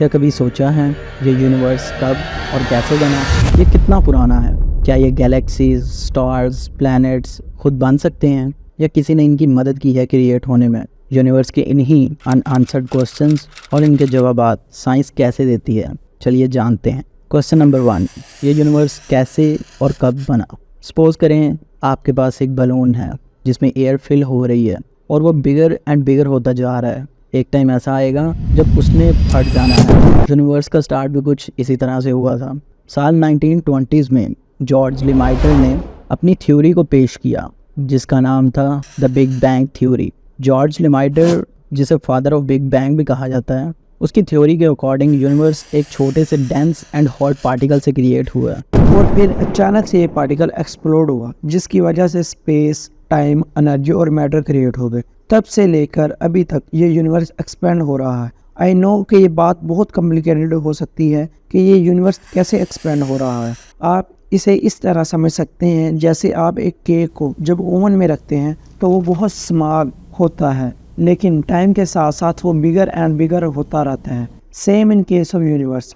क्या कभी सोचा है ये यूनिवर्स कब और कैसे बना? ये कितना पुराना है? क्या ये गैलेक्सीज, स्टार्स, प्लैनेट्स खुद बन सकते हैं या किसी ने इनकी मदद की है क्रिएट होने में? यूनिवर्स के इन्हीं अनआंसर्ड क्वेश्चंस और इनके जवाबात साइंस कैसे देती है, चलिए जानते हैं। क्वेश्चन नंबर 1, ये यूनिवर्स कैसे और कब बना? सपोज करें आपके पास एक बलून है जिसमें एयर फिल हो रही है और वो बिगर एंड बिगर होता जा रहा है। एक टाइम ऐसा आएगा जब उसने फट जाना है। यूनिवर्स का स्टार्ट भी कुछ इसी तरह से हुआ था। साल 1920s में जॉर्ज लेमाइटर ने अपनी थ्योरी को पेश किया जिसका नाम था the big bang theory. George Lemaitre, जिसे फादर ऑफ बिग बैंग भी कहा जाता है, उसकी थ्योरी के अकॉर्डिंग यूनिवर्स एक छोटे से डेंस एंड हॉट पार्टिकल से क्रिएट हुआ और फिर अचानक से ये पार्टिकल एक्सप्लोड हुआ जिसकी वजह से स्पेस, टाइम, एनर्जी और मैटर क्रिएट हो गए। तब से लेकर अभी तक ये यूनिवर्स एक्सपेंड हो रहा है। आई नो कि ये बात बहुत कॉम्प्लिकेटेड हो सकती है कि ये यूनिवर्स कैसे एक्सपेंड हो रहा है। आप इसे इस तरह समझ सकते हैं जैसे आप एक केक को जब ओवन में रखते हैं तो वो बहुत स्मॉल होता है, लेकिन टाइम के साथ साथ वो बिगर एंड बिगर होता रहता है। Same in case of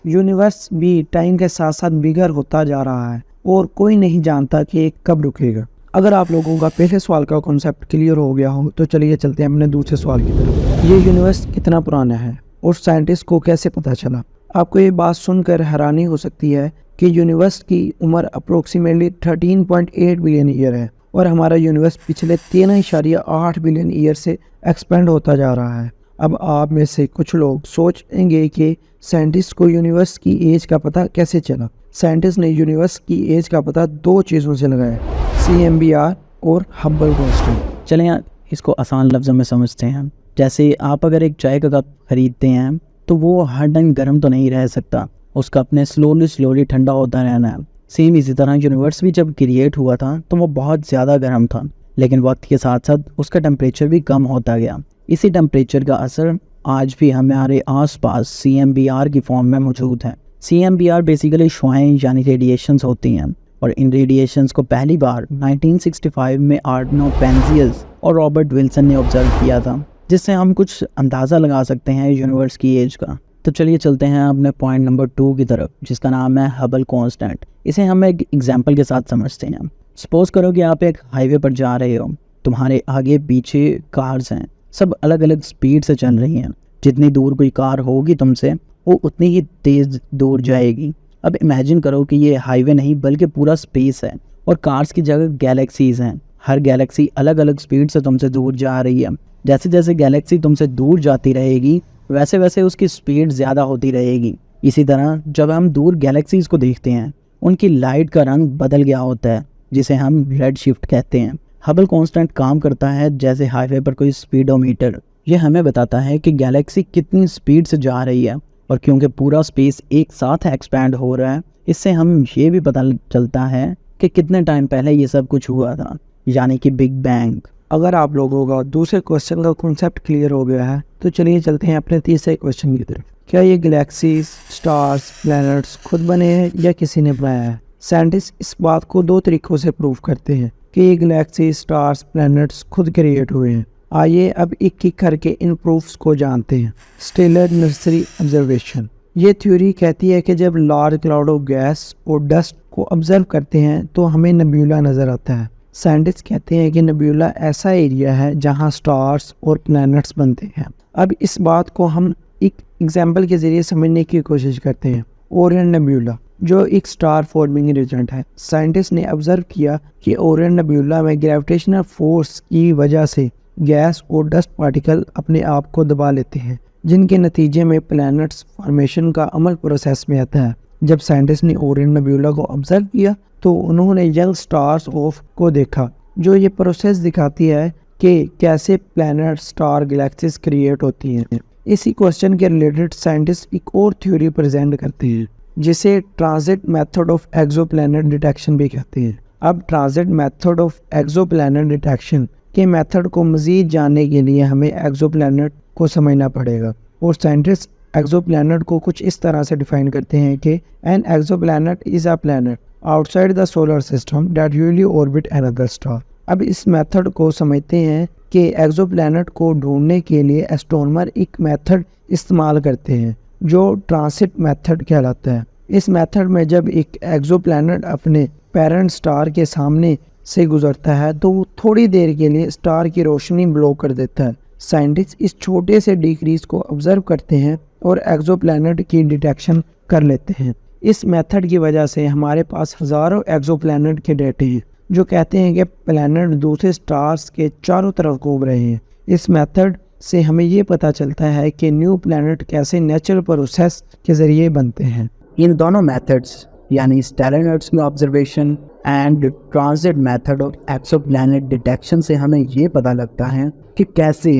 universe भी टाइम के साथ साथ बिगर होता जा रहा है और कोई नहीं जानता कि ये कब रुकेगा। अगर आप लोगों का पहले सवाल का कॉन्सेप्ट क्लियर हो गया हो तो चलिए चलते हैं अपने दूसरे सवाल की तरफ। ये यूनिवर्स कितना पुराना है और साइंटिस्ट को कैसे पता चला? आपको ये बात सुनकर हैरानी हो सकती है कि यूनिवर्स की उम्र अप्रोक्सीमेटली 13.8 बिलियन ईयर है और हमारा यूनिवर्स पिछले 13.8 बिलियन ईयर से एक्सपेंड होता जा रहा है। अब आप में से कुछ लोग सोचेंगे कि साइंटिस्ट को यूनिवर्स की एज का पता कैसे चला। साइंटिस्ट ने यूनिवर्स की एज का पता दो चीज़ों से लगाया, CMBR और हब्बल कांस्टेंट। चलें इसको आसान लफ्ज़ों में समझते हैं। जैसे आप अगर एक चाय का कप खरीदते हैं तो वो हर टाइम गर्म तो नहीं रह सकता, उसका अपने स्लोली ठंडा होता रहना है। सेम इसी तरह यूनिवर्स भी जब क्रिएट हुआ था तो वो बहुत ज़्यादा गर्म था, लेकिन वक्त के साथ साथ उसका टेम्परेचर भी कम होता गया। इसी टेम्परेचर का असर आज भी हमारे आसपास CMBR की फॉर्म में मौजूद है। CMBR बेसिकली शुआएं यानी रेडिएशंस होती हैं और इन रेडिएशंस को पहली बार 1965 में आर्नो पेंजियस और रॉबर्ट विल्सन ने ऑब्जर्व किया था, जिससे हम कुछ अंदाज़ा लगा सकते हैं यूनिवर्स की एज का। तो चलिए चलते हैं अपने पॉइंट नंबर 2 की तरफ, जिसका नाम है हबल कांस्टेंट। इसे हम एक एग्जांपल के साथ समझते हैं। सपोज करो कि आप एक हाईवे पर जा रहे हो, तुम्हारे आगे पीछे कार्स हैं, सब अलग अलग स्पीड से चल रही हैं। जितनी दूर कोई कार होगी तुमसे वो उतनी ही तेज़ दूर जाएगी। अब इमेजिन करो कि ये हाईवे नहीं बल्कि पूरा स्पेस है और कार्स की जगह गैलेक्सीज़ हैं। हर गैलेक्सी अलग अलग स्पीड से तुमसे दूर जा रही है। जैसे जैसे गैलेक्सी तुमसे दूर जाती रहेगी वैसे वैसे उसकी स्पीड ज़्यादा होती रहेगी। इसी तरह जब हम दूर गैलेक्सीज़ को देखते हैं उनकी लाइट का रंग बदल गया होता है, जिसे हम रेड शिफ्ट कहते हैं। हबल कांस्टेंट काम करता है जैसे हाईवे पर कोई स्पीडोमीटर। ये हमें बताता है कि गैलेक्सी कितनी स्पीड से जा रही है, और क्योंकि पूरा स्पेस एक साथ एक्सपैंड हो रहा है, इससे हम ये भी पता चलता है कि कितने टाइम पहले ये सब कुछ हुआ था, यानी कि बिग बैंग। अगर आप लोगों का दूसरे क्वेश्चन का कॉन्सेप्ट क्लियर हो गया है तो चलिए चलते हैं अपने तीसरे क्वेश्चन की तरफ। क्या ये गैलेक्सीज, स्टार्स, प्लैनेट्स खुद बने हैं या किसी ने बनाया है? साइंटिस्ट इस बात को दो तरीकों से प्रूव करते हैं कि ये गैलेक्सीज, स्टार्स, प्लैनेट्स खुद क्रिएट हुए हैं। आइए अब एक एक करके इन प्रूफ्स को जानते हैं। Stellar nursery observation. ये थ्योरी कहती है कि जब लार्ज क्लाउड ऑफ गैस और डस्ट को ऑब्जर्व करते हैं तो हमें नेबुला नज़र आता है। साइंटिस्ट कहते हैं कि नेबुला ऐसा एरिया है जहां स्टार्स और प्लैनेट्स बनते हैं। अब इस बात को हम एक एग्जाम्पल के ज़रिए समझने की कोशिश करते हैं। ओरियन नेबुला जो एक स्टार फॉर्मिंग रिजल्ट है। साइंटिस्ट ने ऑब्जर्व किया कि ओरियन नेबुला में ग्रेविटेशनल फोर्स की वजह से गैस और डस्ट पार्टिकल अपने आप को दबा लेते हैं, जिनके नतीजे में प्लैनेट्स फॉर्मेशन का अमल प्रोसेस में आता है। जब साइंटिस्ट ने ओरियन नेबुला को ऑब्जर्व किया तो उन्होंने यंग स्टार्स ऑफ को देखा, जो ये प्रोसेस दिखाती है कि कैसे प्लैनेट, स्टार, गैलेक्सीज क्रिएट होती हैं। इसी क्वेश्चन के रिलेटेड साइंटिस्ट एक और थ्योरी प्रेजेंट करते हैं जिसे transit method of exoplanet detection भी कहते हैं। अब transit method of exoplanet detection के मेथड को मज़ीद जानने के लिए हमें एक्सोप्लैनेट को समझना पड़ेगा, और साइंटिस्ट एक्सोप्लैनेट को कुछ इस तरह से डिफाइन करते हैं कि an exoplanet is a planet outside the solar system that usually orbit another star. अब इस मेथड को समझते हैं कि एक्सोप्लैनेट को ढूंढने के लिए एस्ट्रोनॉमर एक मेथड इस्तेमाल करते हैं जो ट्रांसिट मेथड कहलाता है। इस मेथड में जब एक एक्सोप्लैनेट अपने पेरेंट स्टार के सामने से गुजरता है तो वो थोड़ी देर के लिए स्टार की रोशनी ब्लॉक कर देता है। साइंटिस्ट इस छोटे से डिक्रीज को ऑब्जर्व करते हैं और एक्सोप्लैनेट की डिटेक्शन कर लेते हैं। इस मेथड की वजह से हमारे पास हज़ारों एक्सोप्लैनेट के डेटे हैं जो कहते हैं कि प्लैनेट दूसरे स्टार्स के चारों तरफ घूम रहे हैं। इस मेथड से हमें ये पता चलता है कि न्यू प्लैनेट कैसे नेचुरल प्रोसेस के ज़रिए बनते हैं। इन दोनों मेथड्स यानी स्टेलर नेट्स में ऑब्जर्वेशन एंड ट्रांजिट मेथड और एक्सोप्लैनेट डिटेक्शन से हमें ये पता लगता है कि कैसे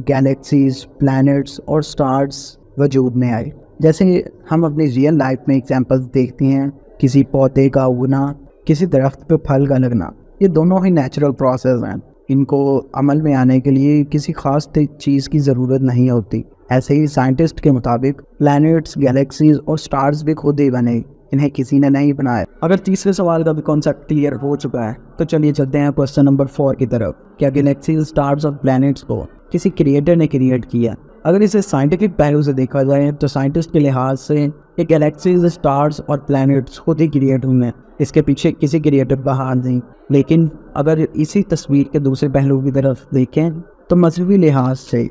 गैलेक्सीज, प्लैनेट्स और स्टार्स वजूद में आए। जैसे हम अपनी रियल लाइफ में एग्जांपल्स देखते हैं, किसी पौधे का उगना, किसी दरख्त पे फल का लगना, ये दोनों ही नेचुरल प्रोसेस हैं। इनको अमल में आने के लिए किसी खास चीज़ की ज़रूरत नहीं होती। ऐसे ही साइंटिस्ट के मुताबिक प्लैनेट्स, गैलेक्सीज और स्टार्स भी खुद ही बने, इन्हें किसी ने नहीं बनाया। अगर तीसरे सवाल का भी कॉन्सेप्ट क्लियर हो चुका है तो चलिए चलते हैं क्वेश्चन नंबर 4 की तरफ। क्या गैलेक्सीज, स्टार्स और प्लैनेट्स को किसी क्रिएटर ने क्रिएट किया? अगर इसे साइंटिफिक पहलू से देखा जाए तो साइंटिस्ट के लिहाज से ये गैलेक्सीज, स्टार्स और प्लैनेट्स खुद ही क्रिएट हुए हैं, इसके पीछे किसी क्रिएटर का हाथ नहीं। लेकिन अगर इसी तस्वीर के दूसरे पहलू की तरफ देखें तो मजहबी लिहाज से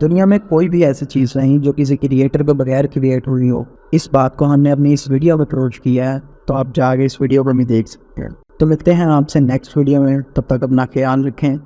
दुनिया में कोई भी ऐसी चीज़ नहीं जो किसी क्रिएटर के बगैर क्रिएट हुई हो। इस बात को हमने अपनी इस वीडियो में अप्रोच किया है, तो आप जाके इस वीडियो को भी देख सकते हैं। तो मिलते हैं आपसे नेक्स्ट वीडियो में, तब तक अपना ख्याल रखें।